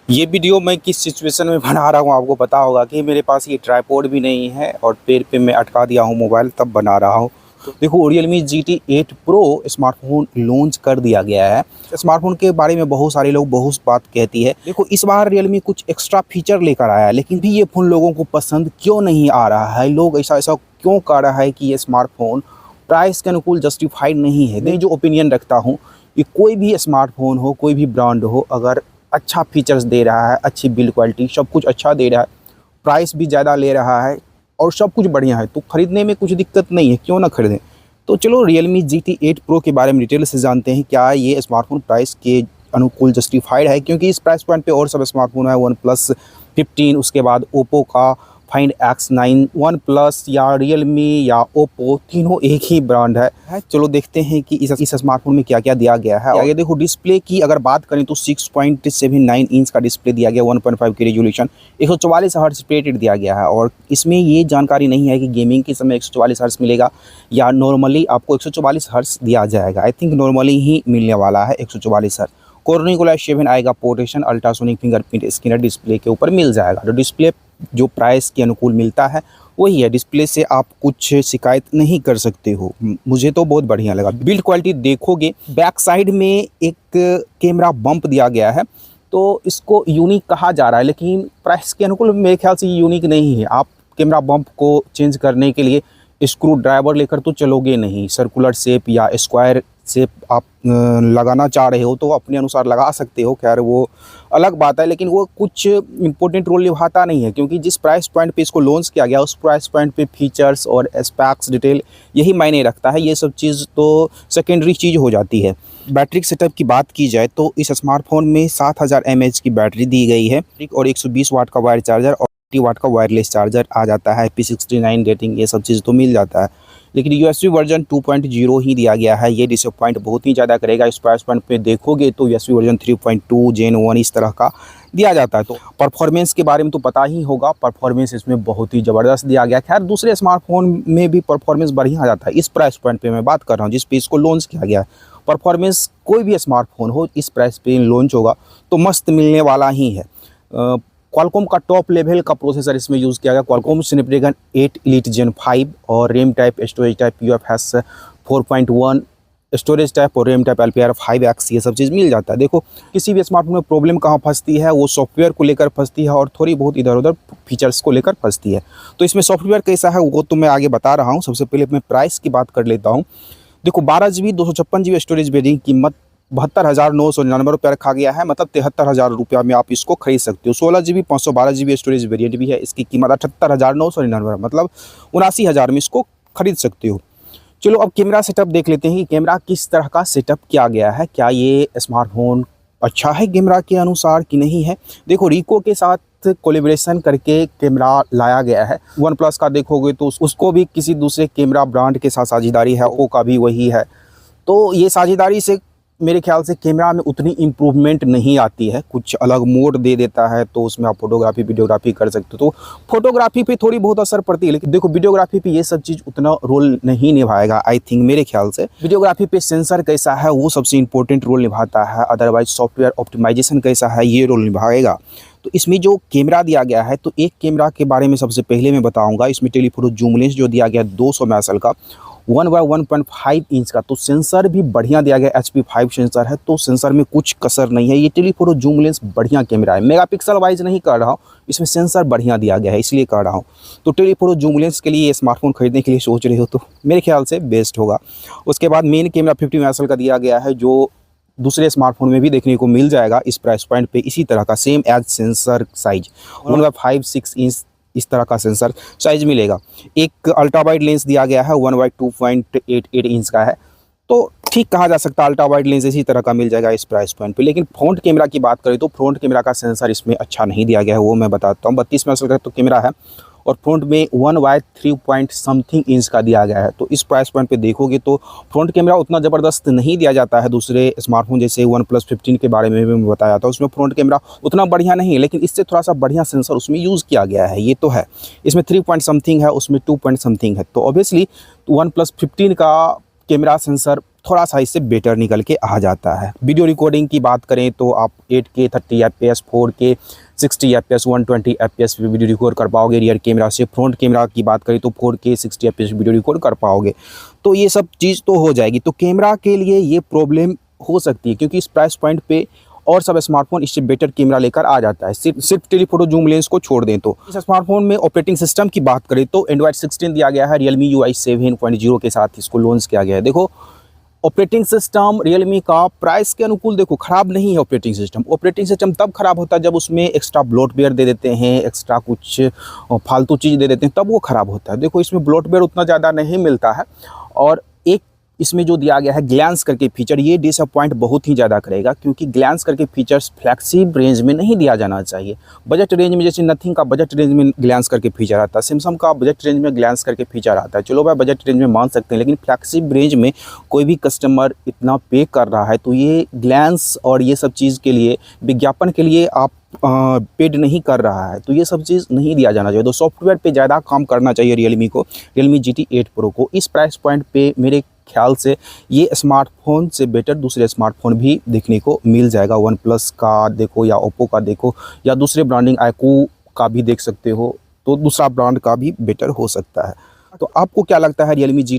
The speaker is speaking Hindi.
ये वीडियो मैं किस सिचुएशन में बना रहा हूँ आपको पता होगा कि मेरे पास ये ट्राइपॉड भी नहीं है और पैर पे मैं अटका दिया हूँ मोबाइल, तब बना रहा हूँ। देखो, Realme GT 8 Pro smartphone launch कर दिया गया है। स्मार्टफोन के बारे में बहुत सारे लोग बहुत बात कहती है। देखो, इस बार Realme कुछ एक्स्ट्रा फीचर लेकर आया है, लेकिन भी ये फ़ोन लोगों को पसंद क्यों नहीं आ रहा है, लोग ऐसा क्यों कर रहा है कि ये स्मार्टफोन प्राइस के अनुकूल जस्टिफाइड नहीं है। मैं जो ओपिनियन रखता हूँ कि कोई भी स्मार्टफोन हो, कोई भी ब्रांड हो, अगर अच्छा फीचर्स दे रहा है, अच्छी बिल्ड क्वालिटी, सब कुछ अच्छा दे रहा है, प्राइस भी ज़्यादा ले रहा है और सब कुछ बढ़िया है, तो ख़रीदने में कुछ दिक्कत नहीं है, क्यों ना खरीदें। तो चलो Realme GT 8 Pro के बारे में डिटेल से जानते हैं। क्या ये स्मार्टफोन प्राइस के अनुकूल जस्टिफाइड है, क्योंकि इस प्राइस पॉइंट पे और सब स्मार्टफोन है, OnePlus 15, उसके बाद ओप्पो का Find X9, OnePlus या Realme या ओप्पो, तीनों एक ही ब्रांड है। चलो देखते हैं कि इस स्मार्टफोन में क्या क्या दिया गया है। आगे देखो, डिस्प्ले की अगर बात करें तो 6.79 इंच का डिस्प्ले दिया गया, 1.5 की रेजोल्यूशन, 144 हर्ट्ज रेट दिया गया है। और इसमें ये जानकारी नहीं है कि गेमिंग के समय 144 हर्ट्ज मिलेगा या नॉर्मली आपको 144 हर्ट्ज दिया जाएगा। आई थिंक नॉर्मली ही मिलने वाला है 144 हर्ट्ज। Corning Gorilla 7 आएगा, पोर्टेशन अल्ट्रासोनिक फिंगरप्रिंट स्कैनर डिस्प्ले के ऊपर मिल जाएगा। तो डिस्प्ले जो प्राइस के अनुकूल मिलता है वही है, डिस्प्ले से आप कुछ शिकायत नहीं कर सकते हो। मुझे तो बहुत बढ़िया लगा। बिल्ड क्वालिटी देखोगे, बैक साइड में एक कैमरा बम्प दिया गया है, तो इसको यूनिक कहा जा रहा है, लेकिन प्राइस के अनुकूल मेरे ख्याल से यूनिक नहीं है। आप कैमरा बम्प को चेंज करने के लिए स्क्रू ड्राइवर लेकर तो चलोगे नहीं। सर्कुलर शेप या स्क्वायर शेप आप लगाना चाह रहे हो तो अपने अनुसार लगा सकते हो, खैर वो अलग बात है, लेकिन वो कुछ इंपॉर्टेंट रोल निभाता नहीं है, क्योंकि जिस प्राइस पॉइंट पे इसको लॉन्च किया गया उस प्राइस पॉइंट पे फीचर्स और स्पेक्स डिटेल यही मायने रखता है। ये सब चीज़ तो सेकेंडरी चीज़ हो जाती है। बैटरी सेटअप की बात की जाए तो इस स्मार्टफोन में 7000 mAh की बैटरी दी गई है और 120 वाट का वायर चार्जर और 80 वाट का वायरलेस चार्जर आ जाता है। IP69 रेटिंग, ये सब चीज़ तो मिल जाता है, लेकिन USB वर्जन 2.0 ही दिया गया है। ये डिसअपॉइंट बहुत ही ज़्यादा करेगा। इस प्राइस पॉइंट पे देखोगे तो USB वर्जन 3.2 Gen 1 इस तरह का दिया जाता है। तो परफॉर्मेंस के बारे में तो पता ही होगा, परफॉर्मेंस इसमें बहुत ही ज़बरदस्त दिया गया। खैर दूसरे स्मार्टफोन में भी परफॉर्मेंस बढ़िया आ जाता है, इस प्राइस पॉइंट पे मैं बात कर रहा हूँ जिस पे इसको लॉन्च किया गया है। परफॉर्मेंस कोई भी स्मार्टफोन हो इस प्राइस पे लॉन्च होगा तो मस्त मिलने वाला ही है। क्वालकॉम का टॉप लेवल का प्रोसेसर इसमें यूज़ किया गया, क्वालकॉम स्नैपड्रैगन 8 Elite Gen 5, और RAM type storage type UFS 4.1 storage type और रैम टाइप LPDDR5X, ये सब चीज़ मिल जाता है। देखो, किसी भी स्मार्टफोन में प्रॉब्लम कहाँ फंसती है, वो सॉफ्टवेयर को लेकर फंसती है और थोड़ी बहुत इधर उधर फीचर्स को लेकर फंसती है। तो इसमें सॉफ्टवेयर कैसा है वो तो मैं आगे बता रहा हूँ। सबसे पहले मैं प्राइस की बात कर लेता हूँ। देखो, 12GB 256GB स्टोरेज वेरिएंट की कीमत 72,999 रुपये रखा गया है, मतलब 73,000 रुपया में आप इसको खरीद सकते हो। 16GB 512GB स्टोरेज वेरिएंट भी है, इसकी कीमत 78,999, मतलब 79,000 में इसको खरीद सकते हो। चलो अब कैमरा सेटअप देख लेते हैं कि कैमरा किस तरह का सेटअप किया गया है, क्या ये स्मार्टफोन अच्छा है कैमरा के अनुसार कि नहीं है। देखो, रिको के साथ कोलैबोरेशन करके कैमरा लाया गया है। OnePlus का देखोगे तो उसको भी किसी दूसरे कैमरा ब्रांड के साथ साझेदारी है, ओप्पो का भी वही है। तो ये साझेदारी से मेरे ख्याल से कैमरा में उतनी इम्प्रूवमेंट नहीं आती है, कुछ अलग मोड दे देता है तो उसमें आप फोटोग्राफी वीडियोग्राफी कर सकते हो। तो फोटोग्राफी पे थोड़ी बहुत असर पड़ती है, लेकिन देखो वीडियोग्राफी पे ये सब चीज़ उतना रोल नहीं निभाएगा। आई थिंक मेरे ख्याल से वीडियोग्राफी पे सेंसर कैसा है वो सबसे इंपॉर्टेंट रोल निभाता है, अदरवाइज सॉफ्टवेयर ऑप्टिमाइजेशन कैसा है ये रोल निभाएगा। तो इसमें जो कैमरा दिया गया है, तो एक कैमरा के बारे में सबसे पहले मैं बताऊँगा। इसमें टेलीफोटो जूम लेंस जो दिया गया 200 मेगापिक्सल का 1/1.5 इंच का, तो सेंसर भी बढ़िया दिया गया, HP5 सेंसर है, तो सेंसर में कुछ कसर नहीं है। ये टेलीफोटो जूम लेंस बढ़िया कैमरा है, मेगापिक्सल वाइज नहीं कर रहा हूँ, इसमें सेंसर बढ़िया दिया गया है इसलिए कर रहा हूँ। तो टेलीफोटो जूम लेंस के लिए ये स्मार्टफोन खरीदने के लिए सोच रहे हो तो मेरे ख्याल से बेस्ट होगा। उसके बाद मेन कैमरा 50 मेगापिक्सल का दिया गया है, जो दूसरे स्मार्टफोन में भी देखने को मिल जाएगा इस प्राइस पॉइंट पे। इसी तरह का same as sensor size 1/5-6 inch इस तरह का सेंसर साइज मिलेगा। एक अल्ट्रा वाइड लेंस दिया गया है, 1/2.88 इंच का है, तो ठीक कहा जा सकता है अल्ट्रा वाइड लेंस इसी तरह का मिल जाएगा इस प्राइस पॉइंट पे। लेकिन फ्रंट कैमरा की बात करें तो फ्रंट कैमरा का सेंसर इसमें अच्छा नहीं दिया गया है, वो मैं बताता हूँ। 32 मेगापिक्सल का तो कैमरा है और फ्रंट में 1/3 पॉइंट समथिंग इंच का दिया गया है। तो इस प्राइस पॉइंट पे देखोगे तो फ्रंट कैमरा उतना ज़बरदस्त नहीं दिया जाता है। दूसरे स्मार्टफोन जैसे OnePlus 15 के बारे में भी मैं बताया था, उसमें फ्रंट कैमरा उतना बढ़िया नहीं है, लेकिन इससे थोड़ा सा बढ़िया सेंसर उसमें यूज़ किया गया है, ये तो है। इसमें 3 पॉइंट समथिंग है, उसमें 2 पॉइंट समथिंग है, तो ऑब्वियसली OnePlus 15 का कैमरा सेंसर थोड़ा सा इससे बेटर निकल के आ जाता है। वीडियो रिकॉर्डिंग की बात करें तो आप 8K 30 FPS 4K 60 FPS 120 FPS पे वीडियो रिकॉर्ड कर पाओगे रियर कैमरा से। फ्रंट कैमरा की बात करें तो 4K 60 FPS वीडियो रिकॉर्ड कर पाओगे। तो ये सब चीज़ तो हो जाएगी। तो कैमरा के लिए ये प्रॉब्लम हो सकती है, क्योंकि इस प्राइस पॉइंट पे और सब स्मार्टफोन इससे बेटर कैमरा लेकर आ जाता है, सिर्फ टेलीफोटो जूम लेंस को छोड़ दें तो। इस स्मार्टफोन में ऑपरेटिंग सिस्टम की बात करें तो एंड्रॉइड 16 दिया गया है, Realme UI 7.0 के साथ इसको लॉन्च किया गया है। देखो ऑपरेटिंग सिस्टम Realme का प्राइस के अनुकूल देखो ख़राब नहीं है। ऑपरेटिंग सिस्टम तब ख़राब होता है जब उसमें एक्स्ट्रा ब्लोटवेयर दे देते हैं, एक्स्ट्रा कुछ फालतू चीज़ दे देते हैं, तब वो ख़राब होता है। देखो इसमें ब्लोटवेयर उतना ज़्यादा नहीं मिलता है। और एक इसमें जो दिया गया है ग्लैंस करके फीचर, ये डिसअपॉइंट बहुत ही ज़्यादा करेगा, क्योंकि ग्लैंस करके फीचर्स फ्लैगशिप रेंज में नहीं दिया जाना चाहिए। बजट रेंज में, जैसे नथिंग का बजट रेंज में ग्लैंस करके फीचर आता है, सैमसंग का बजट रेंज में ग्लैंस करके फीचर आता है। चलो भाई बजट रेंज में मान सकते हैं, लेकिन फ्लैगशिप रेंज में कोई भी कस्टमर इतना पे कर रहा है तो ये ग्लैंस और ये सब चीज़ के लिए, विज्ञापन के लिए आप पेड नहीं कर रहा है, तो ये सब चीज़ नहीं दिया जाना चाहिए। तो सॉफ्टवेयर पे ज़्यादा काम करना चाहिए Realme को, Realme GT 8 Pro को। इस प्राइस पॉइंट पे मेरे ख्याल से ये स्मार्टफोन से बेटर दूसरे स्मार्टफोन भी देखने को मिल जाएगा। वन प्लस का देखो या ओप्पो का देखो या दूसरे ब्रांडिंग iQOO का भी देख सकते हो, तो दूसरा ब्रांड का भी बेटर हो सकता है। तो आपको क्या लगता है Realme GT